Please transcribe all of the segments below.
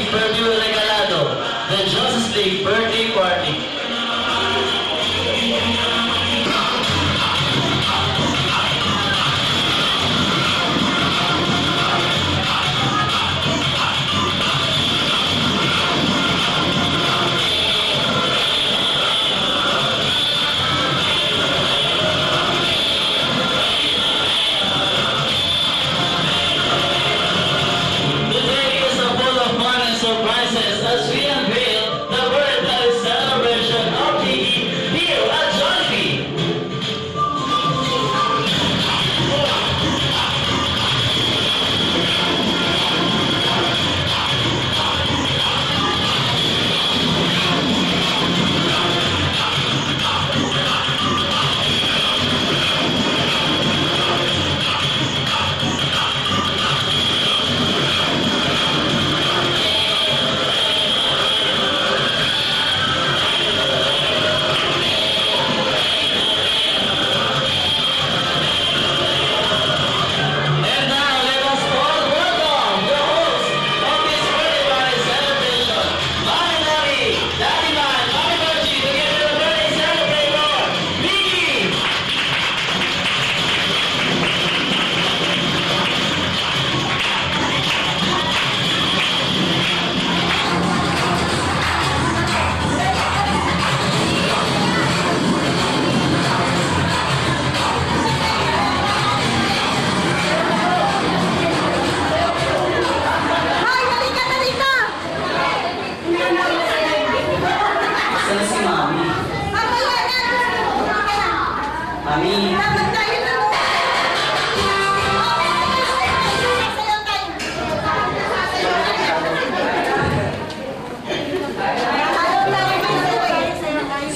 Pay-Per-View regalado, the Justice League Birthday Party. As we unveil the birthday celebration of Kiki here at Jollibee.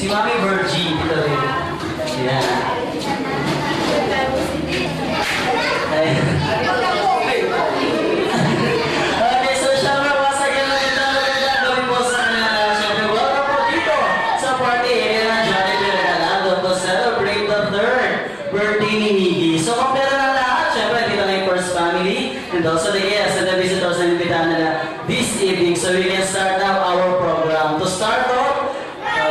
Si Mami Virgie, dito rin. Yan. Okay, so syempre, once again, magandang gawin po sa kanila. Syempre, welcome po dito sa party area ng Jollibee Regalado to celebrate the 3rd birthday ni Miggy. So, kompleto na lahat. Syempre, dito na yung first family and also the guests and the visitors na imbitahan nila this evening. So, we can start now our program. To start off,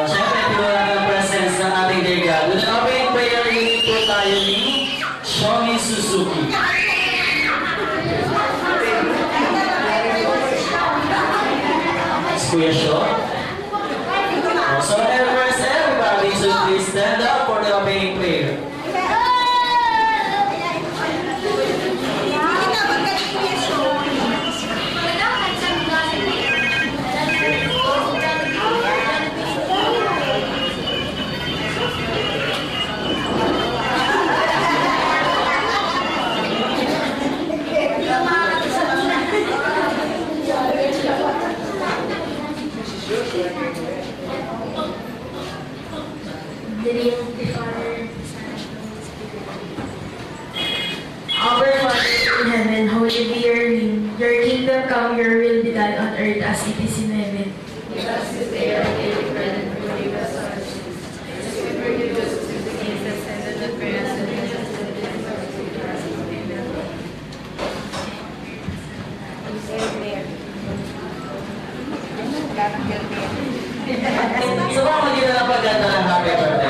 syempre, pinuha ng presence ng ating dear God. With an opening prayer, reading po tayo ni Shomi Suzuki. Kuya Shaw. So, everybody should please stand up for the opening prayer. Our Father in heaven, holy be your name. Your kingdom come, your will be done on earth as it is in heaven. Give us this day our daily bread and forgive us our sins, as we forgive those who sin against us, and do not bring us into temptation, but deliver us from evil. So, baka magiging na pagkanta ng happy birthday.